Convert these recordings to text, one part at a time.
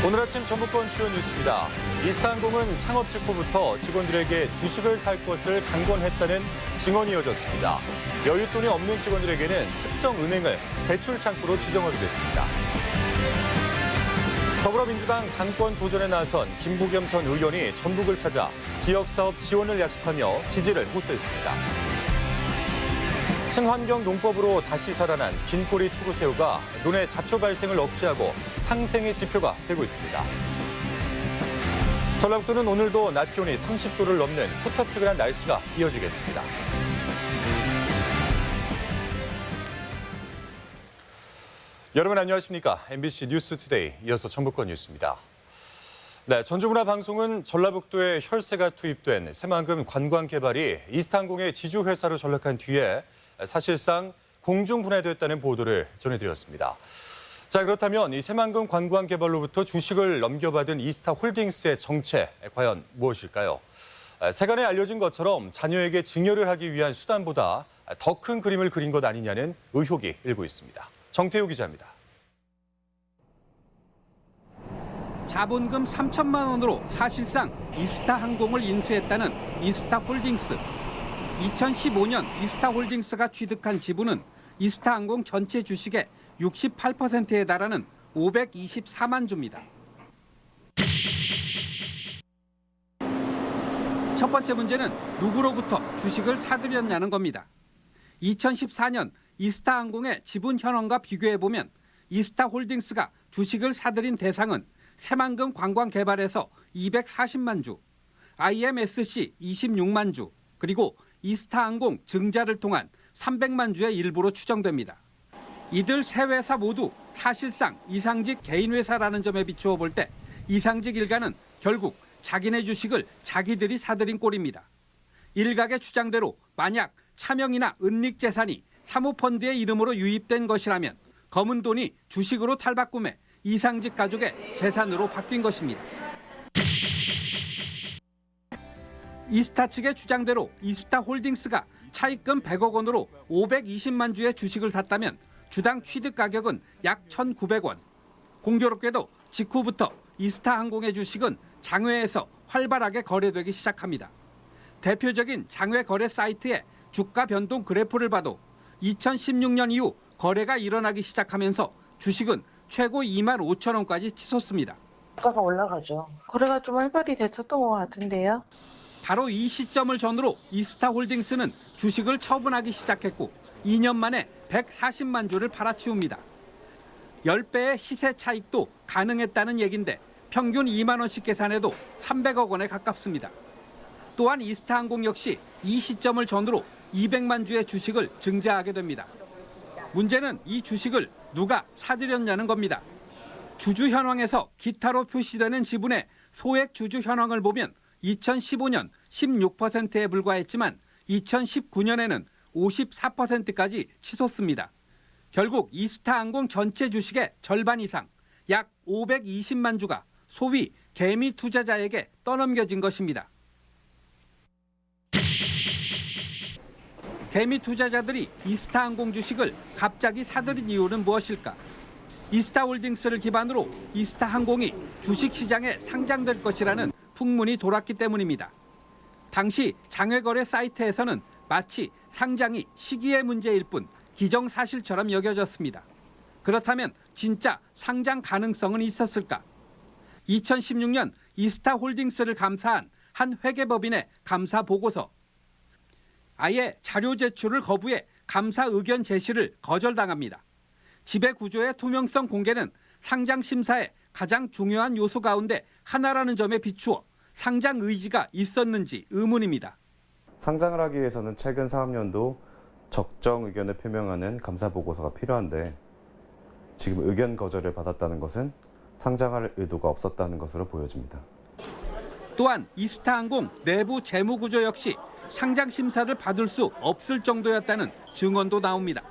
오늘 아침 전북권 주요 뉴스입니다. 이스타항공은 창업 직후부터 직원들에게 주식을 살 것을 강권했다는 증언이 이어졌습니다. 여윳돈이 없는 직원들에게는 특정 은행을 대출 창구로 지정하기도 했습니다. 더불어민주당 당권 도전에 나선 김부겸 전 의원이 전북을 찾아 지역사업 지원을 약속하며 지지를 호소했습니다. 친환경 농법으로 다시 살아난 긴꼬리 투구새우가 논의 잡초 발생을 억제하고 상생의 지표가 되고 있습니다. 전라북도는 오늘도 낮 기온이 30도를 넘는 후텁지근한 날씨가 이어지겠습니다. 여러분 안녕하십니까? MBC 뉴스투데이 이어서 전북권 뉴스입니다. 네, 전주문화방송은 전라북도에 혈세가 투입된 새만금 관광개발이 이스타항공의 지주회사로 전락한 뒤에 사실상 공중분해됐다는 보도를 전해드렸습니다. 자, 그렇다면 이 새만금 관광개발로부터 주식을 넘겨받은 이스타홀딩스의 정체 과연 무엇일까요? 세간에 알려진 것처럼 자녀에게 증여를 하기 위한 수단보다 더 큰 그림을 그린 것 아니냐는 의혹이 일고 있습니다. 정태우 기자입니다. 자본금 3천만 원으로 사실상 이스타항공을 인수했다는 이스타홀딩스. 2015년 이스타홀딩스가 취득한 지분은 이스타항공 전체 주식의 68%에 달하는 524만 주입니다. 첫 번째 문제는 누구로부터 주식을 사들였냐는 겁니다. 2014년 이스타항공의 지분 현황과 비교해보면 이스타홀딩스가 주식을 사들인 대상은 새만금 관광개발에서 240만 주, IMSC 26만 주, 그리고 이스타항공 증자를 통한 300만 주의 일부로 추정됩니다. 이들 세 회사 모두 사실상 이상직 개인회사라는 점에 비추어 볼 때 이상직 일가는 결국 자기네 주식을 자기들이 사들인 꼴입니다. 일각의 주장대로 만약 차명이나 은닉재산이 사모펀드의 이름으로 유입된 것이라면 검은 돈이 주식으로 탈바꿈해 이상직 가족의 재산으로 바뀐 것입니다. 이스타 측의 주장대로 이스타홀딩스가 차입금 100억 원으로 520만 주의 주식을 샀다면 주당 취득 가격은 약 1,900원. 공교롭게도 직후부터 이스타항공의 주식은 장외에서 활발하게 거래되기 시작합니다. 대표적인 장외 거래 사이트의 주가 변동 그래프를 봐도 2016년 이후 거래가 일어나기 시작하면서 주식은 최고 2만 5천 원까지 치솟습니다. 주가가 올라가죠. 거래가 좀 활발히 됐었던 것 같은데요. 바로 이 시점을 전후로 이스타홀딩스는 주식을 처분하기 시작했고 2년 만에 140만 주를 팔아치웁니다. 10배의 시세 차익도 가능했다는 얘긴데 평균 2만 원씩 계산해도 300억 원에 가깝습니다. 또한 이스타항공 역시 이 시점을 전후로 200만 주의 주식을 증자하게 됩니다. 문제는 이 주식을 누가 사들였냐는 겁니다. 주주 현황에서 기타로 표시되는 지분의 소액 주주 현황을 보면 2015년 16%에 불과했지만 2019년에는 54%까지 치솟습니다. 결국 이스타항공 전체 주식의 절반 이상, 약 520만 주가 소위 개미 투자자에게 떠넘겨진 것입니다. 개미 투자자들이 이스타항공 주식을 갑자기 사들인 이유는 무엇일까? 이스타홀딩스를 기반으로 이스타항공이 주식시장에 상장될 것이라는 풍문이 돌았기 때문입니다. 당시 장외거래 사이트에서는 마치 상장이 시기의 문제일 뿐 기정사실처럼 여겨졌습니다. 그렇다면 진짜 상장 가능성은 있었을까? 2016년 이스타홀딩스를 감사한 한 회계법인의 감사 보고서. 아예 자료 제출을 거부해 감사 의견 제시를 거절당합니다. 지배 구조의 투명성 공개는 상장 심사의 가장 중요한 요소 가운데 하나라는 점에 비추어 상장 의지가 있었는지 의문입니다. 상장을 하기 위해서는 최근 사업년도 적정 의견을 표명하는 감사 보고서가 필요한데 지금 의견 거절을 받았다는 것은 상장할 의도가 없었다는 것으로 보여집니다. 또한 이스타항공 내부 재무 구조 역시 상장 심사를 받을 수 없을 정도였다는 증언도 나옵니다.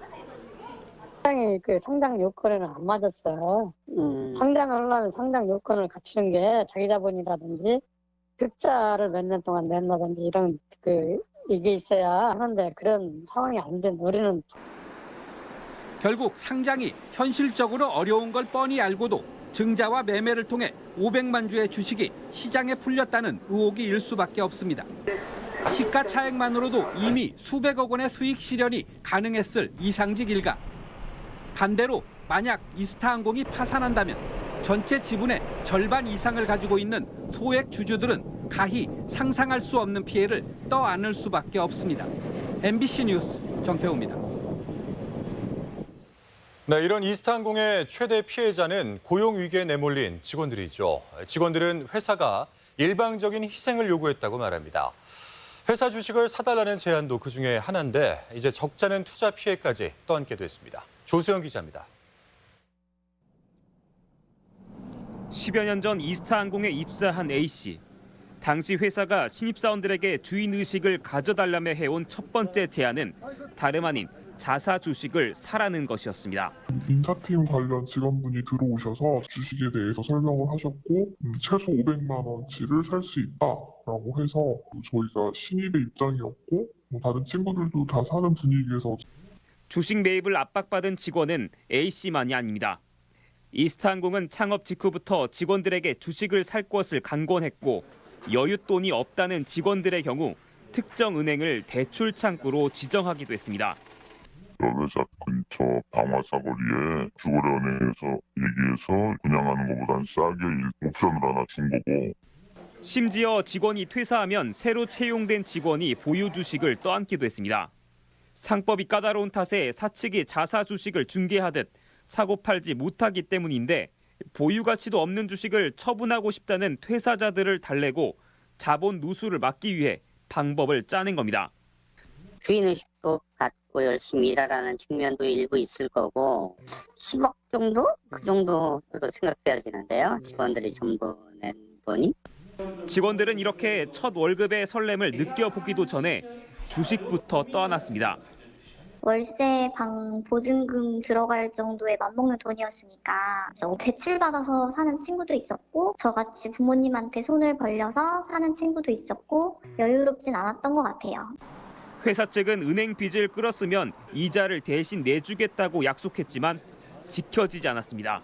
상장이 상장 요건에는 안 맞았어요. 상장을 하려면 상장 요건을 갖추는 게 자기 자본이라든지 흑자를 몇 년 동안 낸다든지 이런 이게 있어야 하는데 그런 상황이 안 된 우리는. 결국 상장이 현실적으로 어려운 걸 뻔히 알고도 증자와 매매를 통해 500만 주의 주식이 시장에 풀렸다는 의혹이 일 수밖에 없습니다. 시가 차액만으로도 이미 수백억 원의 수익 실현이 가능했을 이상직 일가. 반대로 만약 이스타항공이 파산한다면 전체 지분의 절반 이상을 가지고 있는 소액 주주들은 가히 상상할 수 없는 피해를 떠안을 수밖에 없습니다. MBC 뉴스 정태호입니다. 네, 이런 이스타항공의 최대 피해자는 고용 위기에 내몰린 직원들이죠. 직원들은 회사가 일방적인 희생을 요구했다고 말합니다. 회사 주식을 사달라는 제안도 그중에 하나인데 이제 적잖은 투자 피해까지 떠안게 됐습니다. 조수영 기자입니다. 10여 년 전 이스타항공에 입사한 A씨. 당시 회사가 신입사원들에게 주인의식을 가져달라며 해온 첫 번째 제안은 다름 아닌 자사 주식을 사라는 것이었습니다. 인사팀 관련 직원분이 들어오셔서 주식에 대해서 설명을 하셨고 최소 500만 원치를 살 수 있다라고 해서 저희가 신입의 입장이었고 다른 친구들도 다 사는 분위기에서 주식 매입을 압박받은 직원은 A씨만이 아닙니다. 이스타항공은 창업 직후부터 직원들에게 주식을 살 것을 강권했고 여윳돈이 없다는 직원들의 경우 특정 은행을 대출 창구로 지정하기도 했습니다. 회사 근처 방화사거리에 주거래은행에서 얘기해서 분양하는 것보단 싸게 옵션을 하나 준 거고. 심지어 직원이 퇴사하면 새로 채용된 직원이 보유 주식을 떠안기도 했습니다. 상법이 까다로운 탓에 사측이 자사 주식을 중개하듯 사고 팔지 못하기 때문인데 보유 가치도 없는 주식을 처분하고 싶다는 퇴사자들을 달래고 자본 누수를 막기 위해 방법을 짜낸 겁니다. 주인의식도 갖고 열심히 일하라는 측면도 일부 있을 거고 10억 정도? 그 정도로 생각되어지는데요. 직원들이 전부 낸 돈이. 직원들은 이렇게 첫 월급의 설렘을 느껴보기도 전에 주식부터 떠안았습니다. 월세 방 보증금 들어갈 정도의 맘먹는 돈이었으니까 대출받아서 사는 친구도 있었고 저같이 부모님한테 손을 벌려서 사는 친구도 있었고 여유롭진 않았던 것 같아요. 회사 측은 은행 빚을 끌었으면 이자를 대신 내주겠다고 약속했지만 지켜지지 않았습니다.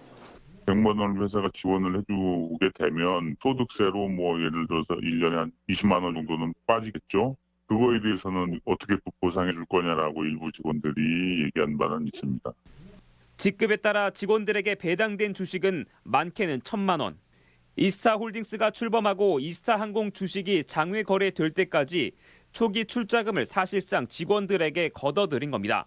100만 원을 회사가 지원을 해주게 되면 소득세로 예를 들어서 1년에 한 20만 원 정도는 빠지겠죠. 그거에 대해서는 어떻게 보상해 줄 거냐라고 일부 직원들이 얘기한 바는 있습니다. 직급에 따라 직원들에게 배당된 주식은 많게는 1,000만 원. 이스타홀딩스가 출범하고 이스타항공 주식이 장외 거래될 때까지 초기 출자금을 사실상 직원들에게 걷어들인 겁니다.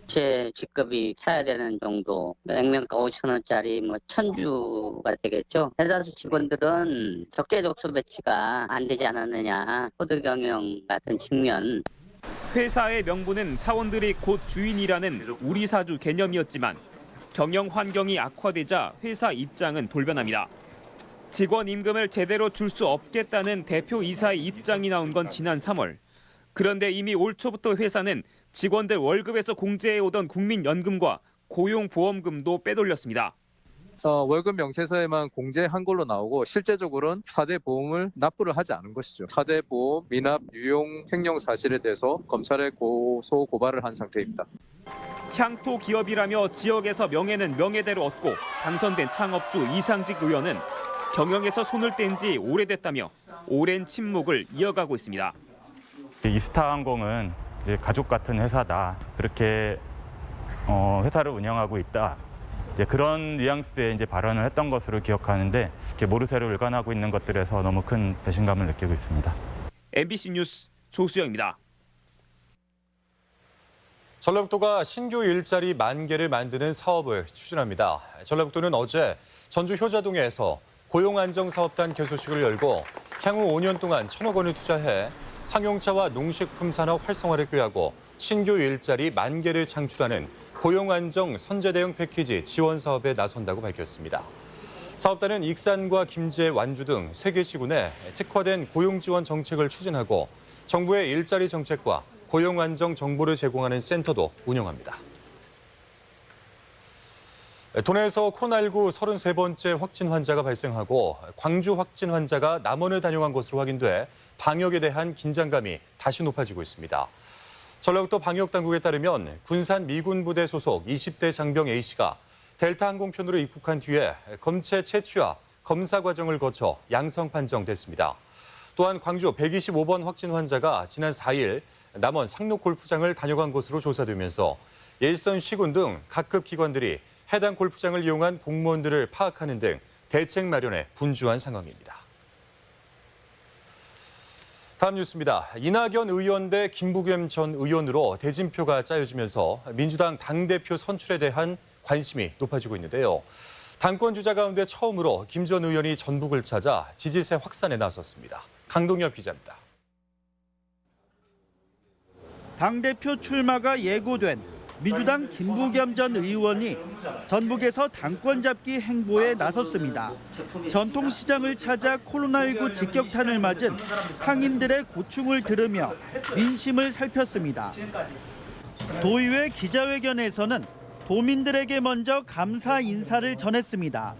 제 직급이 차야 되는 정도, 액면가 5천 원짜리 1,000주가 되겠죠. 대다수 직원들은 적재적소 배치가 안 되지 않았느냐, 코드 경영 같은 측면. 회사의 명분은 사원들이 곧 주인이라는 우리 사주 개념이었지만 경영 환경이 악화되자 회사 입장은 돌변합니다. 직원 임금을 제대로 줄 수 없겠다는 대표 이사의 입장이 나온 건 지난 3월. 그런데 이미 올 초부터 회사는 직원들 월급에서 공제해오던 국민연금과 고용보험금도 빼돌렸습니다. 월급 명세서에만 공제한 걸로 나오고 실제적으로는 4대 보험을 납부를 하지 않은 것이죠. 4대 보험 미납 유용 횡령 사실에 대해서 검찰에 고소 고발을 한 상태입니다. 향토 기업이라며 지역에서 명예는 명예대로 얻고 당선된 창업주 이상직 의원은 경영에서 손을 뗀 지 오래됐다며 오랜 침묵을 이어가고 있습니다. 이스타항공은 가족 같은 회사다. 그렇게 회사를 운영하고 있다. 그런 뉘앙스의 발언을 했던 것으로 기억하는데 모르쇠로 일관하고 있는 것들에서 너무 큰 배신감을 느끼고 있습니다. MBC 뉴스 조수영입니다. 전라북도가 신규 일자리 10,000개를 만드는 사업을 추진합니다. 전라북도는 어제 전주 효자동에서 고용안정사업단 개소식을 열고 향후 5년 동안 1,000억 원을 투자해 상용차와 농식품 산업 활성화를 꾀하고 신규 일자리 10,000개를 창출하는 고용안정 선제대응 패키지 지원 사업에 나선다고 밝혔습니다. 사업단은 익산과 김제, 완주 등 3개 시군에 특화된 고용지원 정책을 추진하고 정부의 일자리 정책과 고용안정 정보를 제공하는 센터도 운영합니다. 도내에서 코로나19 33번째 확진 환자가 발생하고 광주 확진 환자가 남원을 다녀간 것으로 확인돼 방역에 대한 긴장감이 다시 높아지고 있습니다. 전라북도 방역당국에 따르면 군산 미군부대 소속 20대 장병 A씨가 델타 항공편으로 입국한 뒤에 검체 채취와 검사 과정을 거쳐 양성 판정됐습니다. 또한 광주 125번 확진 환자가 지난 4일 남원 상록 골프장을 다녀간 것으로 조사되면서 일선 시군 등 각급 기관들이 해당 골프장을 이용한 공무원들을 파악하는 등 대책 마련에 분주한 상황입니다. 다음 뉴스입니다. 이낙연 의원 대 김부겸 전 의원으로 대진표가 짜여지면서 민주당 당대표 선출에 대한 관심이 높아지고 있는데요. 당권 주자 가운데 처음으로 김 전 의원이 전북을 찾아 지지세 확산에 나섰습니다. 강동엽 기자입니다. 당대표 출마가 예고된 민주당 김부겸 전 의원이 전북에서 당권 잡기 행보에 나섰습니다. 전통시장을 찾아 코로나19 직격탄을 맞은 상인들의 고충을 들으며 민심을 살폈습니다. 도의회 기자회견에서는 도민들에게 먼저 감사 인사를 전했습니다.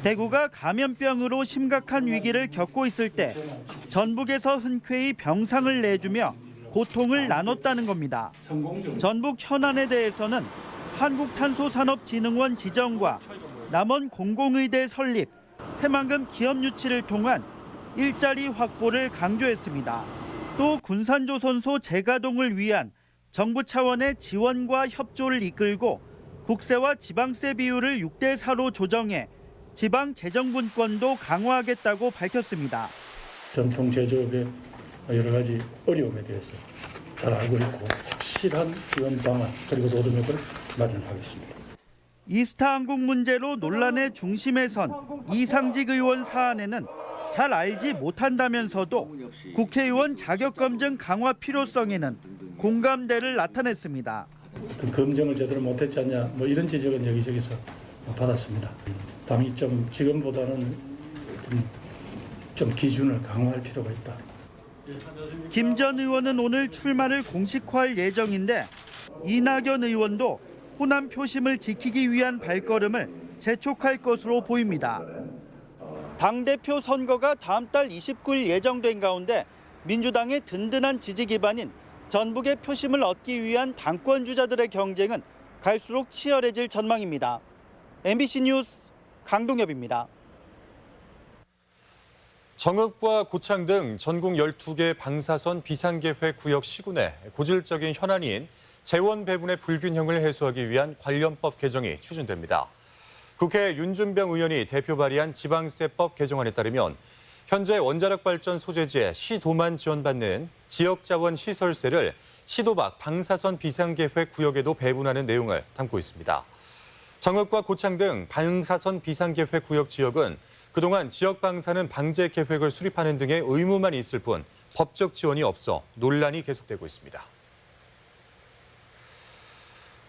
대구가 감염병으로 심각한 위기를 겪고 있을 때 전북에서 흔쾌히 병상을 내주며 고통을 나눴다는 겁니다. 전북 현안에 대해서는 한국탄소산업진흥원 지정과 남원 공공의대 설립, 새만금 기업 유치를 통한 일자리 확보를 강조했습니다. 또 군산조선소 재가동을 위한 정부 차원의 지원과 협조를 이끌고 국세와 지방세 비율을 6대4로 조정해 지방 재정분권도 강화하겠다고 밝혔습니다. 전통 제조업의 여러 가지 어려움에 대해서 잘 알고 있고 확실한 지원 방안 그리고 로드맵을 마련하겠습니다. 이스타항공 문제로 논란의 중심에 선 이상직 의원 사안에는 잘 알지 못한다면서도 국회의원 자격검증 강화 필요성에는 공감대를 나타냈습니다. 검증을 제대로 못했지 않냐 뭐 이런 지적은 여기저기서 받았습니다. 당이 좀 지금보다는 좀 기준을 강화할 필요가 있다. 김 전 의원은 오늘 출마를 공식화할 예정인데 이낙연 의원도 호남 표심을 지키기 위한 발걸음을 재촉할 것으로 보입니다. 당대표 선거가 다음 달 29일 예정된 가운데 민주당의 든든한 지지 기반인 전북의 표심을 얻기 위한 당권 주자들의 경쟁은 갈수록 치열해질 전망입니다. MBC 뉴스 강동엽입니다. 정읍과 고창 등 전국 12개 방사선 비상계획 구역 시군의 고질적인 현안인 재원 배분의 불균형을 해소하기 위한 관련법 개정이 추진됩니다. 국회 윤준병 의원이 대표 발의한 지방세법 개정안에 따르면 현재 원자력 발전 소재지에 시도만 지원받는 지역자원 시설세를 시도 밖 방사선 비상계획 구역에도 배분하는 내용을 담고 있습니다. 정읍과 고창 등 방사선 비상계획 구역 지역은 그동안 지역 방사능 방제 계획을 수립하는 등의 의무만 있을 뿐 법적 지원이 없어 논란이 계속되고 있습니다.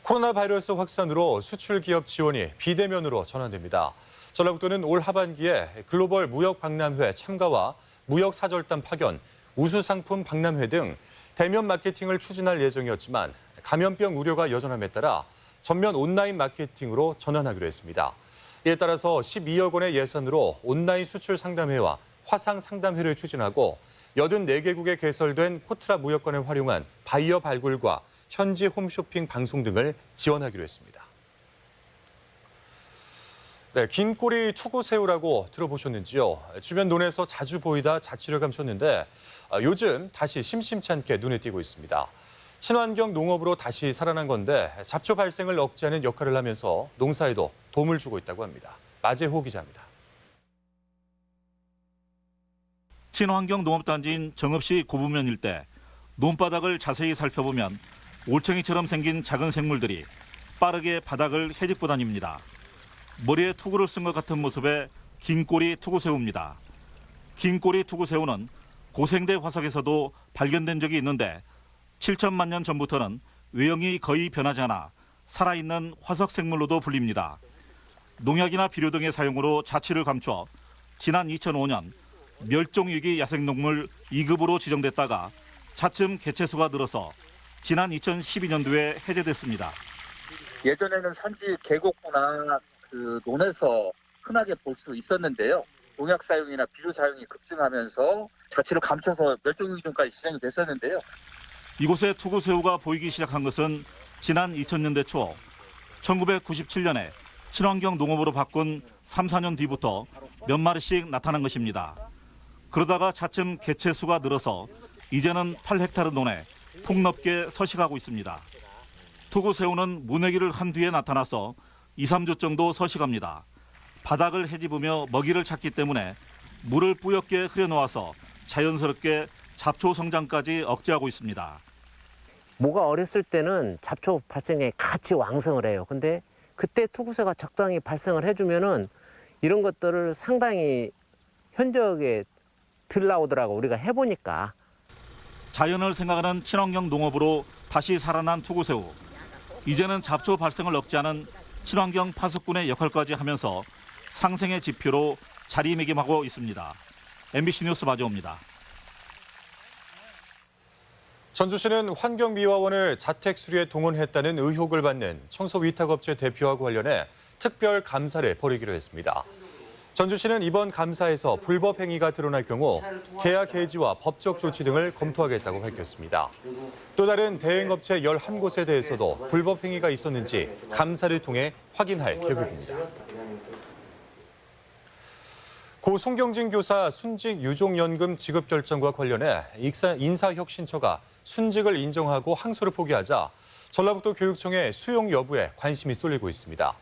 코로나 바이러스 확산으로 수출 기업 지원이 비대면으로 전환됩니다. 전라북도는 올 하반기에 글로벌 무역 박람회 참가와 무역 사절단 파견, 우수 상품 박람회 등 대면 마케팅을 추진할 예정이었지만 감염병 우려가 여전함에 따라 전면 온라인 마케팅으로 전환하기로 했습니다. 이에 따라서 12억 원의 예산으로 온라인 수출 상담회와 화상 상담회를 추진하고 84개국에 개설된 코트라 무역관을 활용한 바이어 발굴과 현지 홈쇼핑 방송 등을 지원하기로 했습니다. 네, 긴 꼬리 투구새우라고 들어보셨는지요? 주변 논에서 자주 보이다 자취를 감췄는데 요즘 다시 심심치 않게 눈에 띄고 있습니다. 친환경 농업으로 다시 살아난 건데 잡초 발생을 억제하는 역할을 하면서 농사에도 도움을 주고 있다고 합니다. 마재호 기자입니다. 친환경 농업단지인 정읍시 고부면 일대 논바닥을 자세히 살펴보면 올챙이처럼 생긴 작은 생물들이 빠르게 바닥을 헤집고 다닙니다. 머리에 투구를 쓴 것 같은 모습의 긴꼬리 투구새우입니다. 긴꼬리 투구새우는 고생대 화석에서도 발견된 적이 있는데 7천만 년 전부터는 외형이 거의 변하지 않아 살아있는 화석 생물로도 불립니다. 농약이나 비료 등의 사용으로 자취를 감춰 지난 2005년 멸종위기 야생동물 2급으로 지정됐다가 차츰 개체수가 늘어서 지난 2012년도에 해제됐습니다. 예전에는 산지 계곡이나 논에서 흔하게 볼 수 있었는데요. 농약 사용이나 비료 사용이 급증하면서 자취를 감춰서 멸종위기 종까지 지정이 됐었는데요. 이곳에 투구새우가 보이기 시작한 것은 지난 2000년대 초 1997년에 친환경 농업으로 바꾼 3, 4년 뒤부터 몇 마리씩 나타난 것입니다. 그러다가 차츰 개체 수가 늘어서 이제는 8헥타르 논에 폭넓게 서식하고 있습니다. 투구새우는 무내기를 한 뒤에 나타나서 2, 3주 정도 서식합니다. 바닥을 헤집으며 먹이를 찾기 때문에 물을 뿌옇게 흐려놓아서 자연스럽게 잡초 성장까지 억제하고 있습니다. 모가 어렸을 때는 잡초 발생에 같이 왕성을 해요. 근데 그때 투구새가 적당히 발생을 해주면은 이런 것들을 상당히 현저하게 덜 나오더라고. 우리가 해보니까. 자연을 생각하는 친환경 농업으로 다시 살아난 투구새우. 이제는 잡초 발생을 억제하는 친환경 파수꾼의 역할까지 하면서 상생의 지표로 자리매김하고 있습니다. MBC 뉴스 마주옵니다. 전주시는 환경미화원을 자택 수리에 동원했다는 의혹을 받는 청소위탁업체 대표와 관련해 특별 감사를 벌이기로 했습니다. 전주시는 이번 감사에서 불법 행위가 드러날 경우 계약 해지와 법적 조치 등을 검토하겠다고 밝혔습니다. 또 다른 대행업체 11곳에 대해서도 불법 행위가 있었는지 감사를 통해 확인할 계획입니다. 고 송경진 교사 순직 유종연금 지급 결정과 관련해 인사혁신처가 순직을 인정하고 항소를 포기하자 전라북도 교육청의 수용 여부에 관심이 쏠리고 있습니다.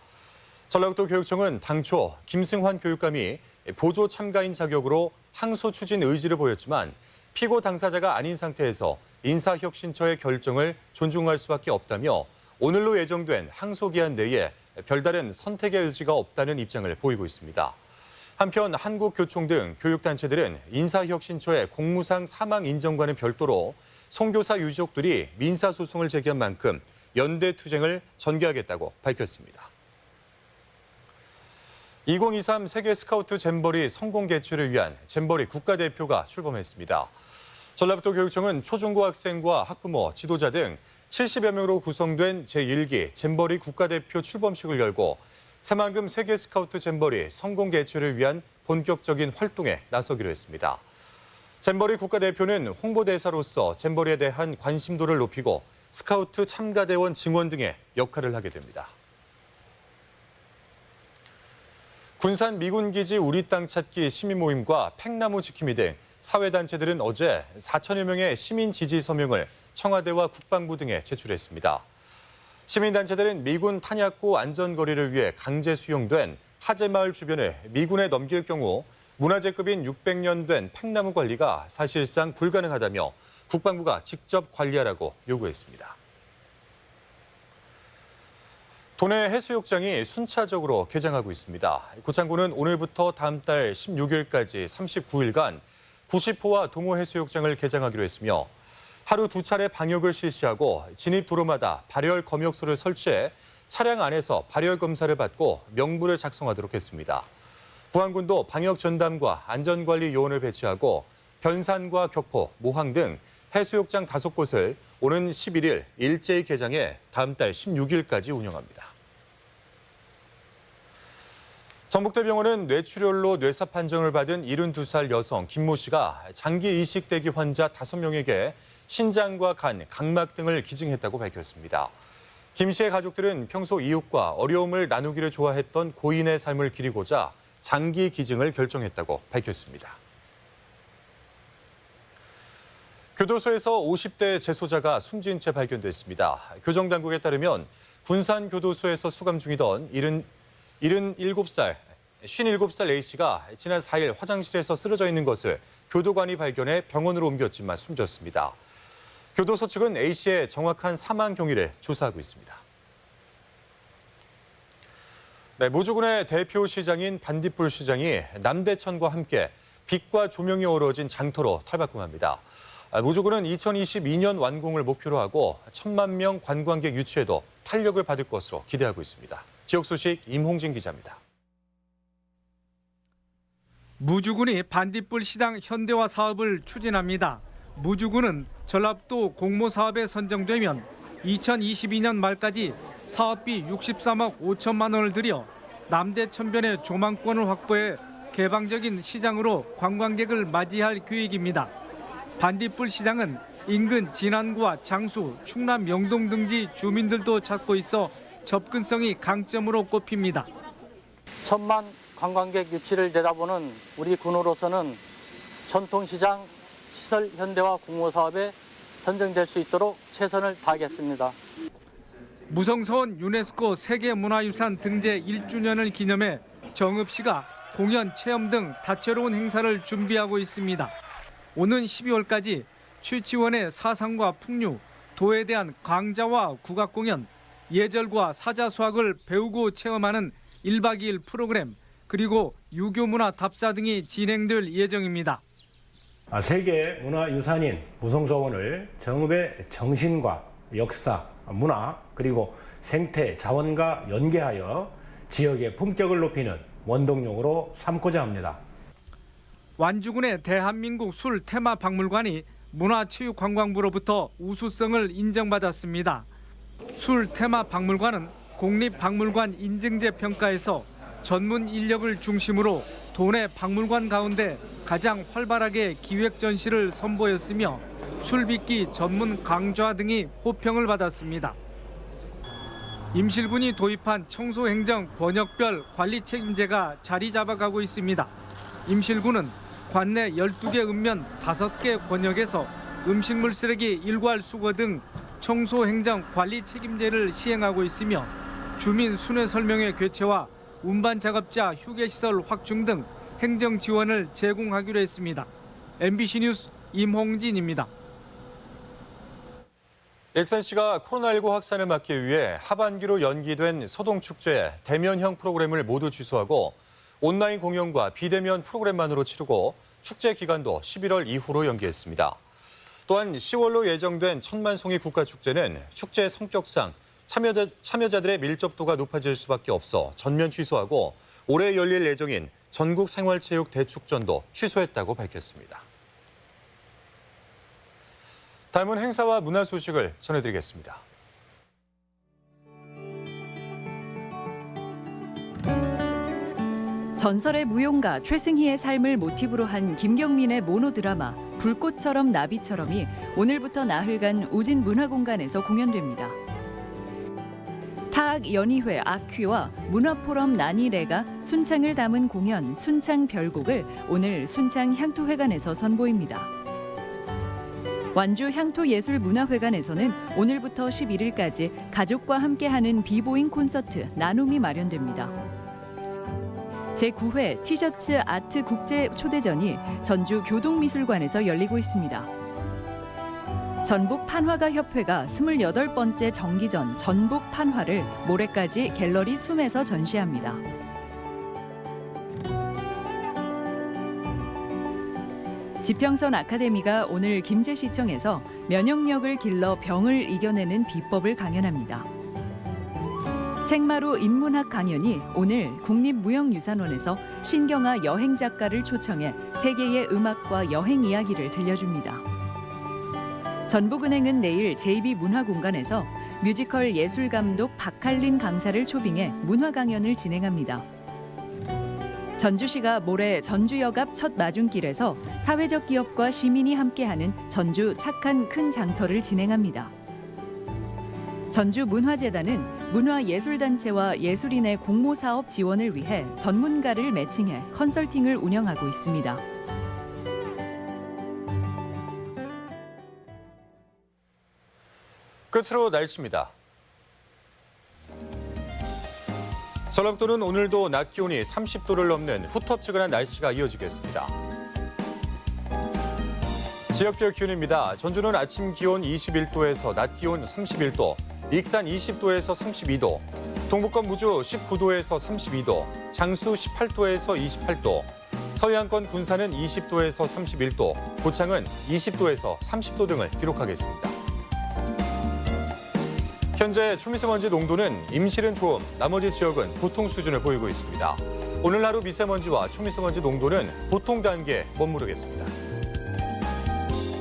전라북도 교육청은 당초 김승환 교육감이 보조 참가인 자격으로 항소 추진 의지를 보였지만 피고 당사자가 아닌 상태에서 인사혁신처의 결정을 존중할 수밖에 없다며 오늘로 예정된 항소 기한 내에 별다른 선택의 의지가 없다는 입장을 보이고 있습니다. 한편 한국교총 등 교육단체들은 인사혁신처의 공무상 사망 인정과는 별도로 송 교사 유족들이 민사소송을 제기한 만큼 연대투쟁을 전개하겠다고 밝혔습니다. 2023 세계 스카우트 잼버리 성공 개최를 위한 잼버리 국가대표가 출범했습니다. 전라북도 교육청은 초중고 학생과 학부모, 지도자 등 70여 명으로 구성된 제1기 잼버리 국가대표 출범식을 열고 새만금 세계 스카우트 잼버리 성공 개최를 위한 본격적인 활동에 나서기로 했습니다. 잼버리 국가대표는 홍보대사로서 잼버리에 대한 관심도를 높이고 스카우트 참가대원 증원 등의 역할을 하게 됩니다. 군산 미군기지 우리 땅 찾기 시민모임과 팽나무 지킴이 등 사회단체들은 어제 4천여 명의 시민 지지 서명을 청와대와 국방부 등에 제출했습니다. 시민단체들은 미군 탄약고 안전거리를 위해 강제 수용된 하재마을 주변을 미군에 넘길 경우 문화재급인 600년 된 팽나무 관리가 사실상 불가능하다며 국방부가 직접 관리하라고 요구했습니다. 도내 해수욕장이 순차적으로 개장하고 있습니다. 고창군은 오늘부터 다음 달 16일까지 39일간 90호와 동호 해수욕장을 개장하기로 했으며 하루 2차례 방역을 실시하고 진입 도로마다 발열 검역소를 설치해 차량 안에서 발열 검사를 받고 명부를 작성하도록 했습니다. 부안군도 방역 전담과 안전관리 요원을 배치하고 변산과 격포, 모항 등 해수욕장 5곳을 오는 11일 일제히 개장해 다음 달 16일까지 운영합니다. 전북대병원은 뇌출혈로 뇌사 판정을 받은 72살 여성 김모 씨가 장기 이식 대기 환자 5명에게 신장과 간, 각막 등을 기증했다고 밝혔습니다. 김 씨의 가족들은 평소 이웃과 어려움을 나누기를 좋아했던 고인의 삶을 기리고자 장기 기증을 결정했다고 밝혔습니다. 교도소에서 50대 재소자가 숨진 채 발견됐습니다. 교정당국에 따르면 군산교도소에서 수감 중이던 57살 A씨가 지난 4일 화장실에서 쓰러져 있는 것을 교도관이 발견해 병원으로 옮겼지만 숨졌습니다. 교도소 측은 A씨의 정확한 사망 경위를 조사하고 있습니다. 네, 무주군의 대표 시장인 반딧불 시장이 남대천과 함께 빛과 조명이 어우러진 장터로 탈바꿈합니다. 무주군은 2022년 완공을 목표로 하고 1,000만 명 관광객 유치에도 탄력을 받을 것으로 기대하고 있습니다. 지역 소식 임홍진 기자입니다. 무주군이 반딧불 시장 현대화 사업을 추진합니다. 무주군은 전라북도 공모 사업에 선정되면 2022년 말까지 사업비 63억 5천만 원을 들여 남대천변의 조망권을 확보해 개방적인 시장으로 관광객을 맞이할 계획입니다. 반딧불 시장은 인근 진안구와 장수, 충남 영동 등지 주민들도 찾고 있어 접근성이 강점으로 꼽힙니다. 천만 관광객 유치를 내다보는 우리 군으로서는 전통시장 시설 현대화 공모 사업에 선정될 수 있도록 최선을 다하겠습니다. 무성서원 유네스코 세계문화유산 등재 1주년을 기념해 정읍시가 공연, 체험 등 다채로운 행사를 준비하고 있습니다. 오는 12월까지 최치원의 사상과 풍류, 도에 대한 강좌와 국악공연, 예절과 사자수학을 배우고 체험하는 1박 2일 프로그램, 그리고 유교문화 답사 등이 진행될 예정입니다. 세계문화유산인 무성서원을 정읍의 정신과 역사, 문화, 그리고 생태, 자원과 연계하여 지역의 품격을 높이는 원동력으로 삼고자 합니다. 완주군의 대한민국 술 테마 박물관이 문화체육관광부로부터 우수성을 인정받았습니다. 술 테마 박물관은 국립박물관 인증제 평가에서 전문 인력을 중심으로 도내 박물관 가운데 가장 활발하게 기획 전시를 선보였으며 술빚기 전문 강좌 등이 호평을 받았습니다. 임실군이 도입한 청소행정 권역별 관리 책임제가 자리 잡아가고 있습니다. 임실군은 관내 12개 읍면 5개 권역에서 음식물 쓰레기 일괄 수거 등 청소행정 관리 책임제를 시행하고 있으며 주민 순회 설명회 개최와 운반 작업자 휴게시설 확충 등 행정 지원을 제공하기로 했습니다. MBC 뉴스 임홍진입니다. 익산시가 코로나19 확산을 막기 위해 하반기로 연기된 서동축제 대면형 프로그램을 모두 취소하고 온라인 공연과 비대면 프로그램만으로 치르고 축제 기간도 11월 이후로 연기했습니다. 또한 10월로 예정된 천만송이 국가축제는 축제 성격상 참여자들의 밀접도가 높아질 수밖에 없어 전면 취소하고 올해 열릴 예정인 전국생활체육 대축전도 취소했다고 밝혔습니다. 다음은 행사와 문화 소식을 전해드리겠습니다. 전설의 무용가 최승희의 삶을 모티브로 한 김경민의 모노드라마 불꽃처럼 나비처럼이 오늘부터 나흘간 우진문화공간에서 공연됩니다. 타악연희회 아퀴와 문화포럼 나니레가 순창을 담은 공연 순창별곡을 오늘 순창향토회관에서 선보입니다. 완주 향토예술문화회관에서는 오늘부터 11일까지 가족과 함께하는 비보잉 콘서트 나눔이 마련됩니다. 제9회 티셔츠 아트 국제 초대전이 전주 교동미술관에서 열리고 있습니다. 전북 판화가 협회가 28번째 정기전 전북 판화를 모레까지 갤러리 숨에서 전시합니다. 지평선 아카데미가 오늘 김제시청에서 면역력을 길러 병을 이겨내는 비법을 강연합니다. 책마루 인문학 강연이 오늘 국립무형유산원에서 신경아 여행작가를 초청해 세계의 음악과 여행 이야기를 들려줍니다. 전북은행은 내일 JB문화공간에서 뮤지컬 예술감독 박할린 강사를 초빙해 문화 강연을 진행합니다. 전주시가 모레 전주역 앞 첫 마중길에서 사회적 기업과 시민이 함께하는 전주 착한 큰 장터를 진행합니다. 전주문화재단은 문화예술단체와 예술인의 공모사업 지원을 위해 전문가를 매칭해 컨설팅을 운영하고 있습니다. 끝으로 날씨입니다. 전라북도는 오늘도 낮 기온이 30도를 넘는 후텁지근한 날씨가 이어지겠습니다. 지역별 기온입니다. 전주는 아침 기온 21도에서 낮 기온 31도, 익산 20도에서 32도, 동북권 무주 19도에서 32도, 장수 18도에서 28도, 서해안권 군산은 20도에서 31도, 고창은 20도에서 30도 등을 기록하겠습니다. 현재 초미세먼지 농도는 임실은 좋음, 나머지 지역은 보통 수준을 보이고 있습니다. 오늘 하루 미세먼지와 초미세먼지 농도는 보통 단계에 머무르겠습니다.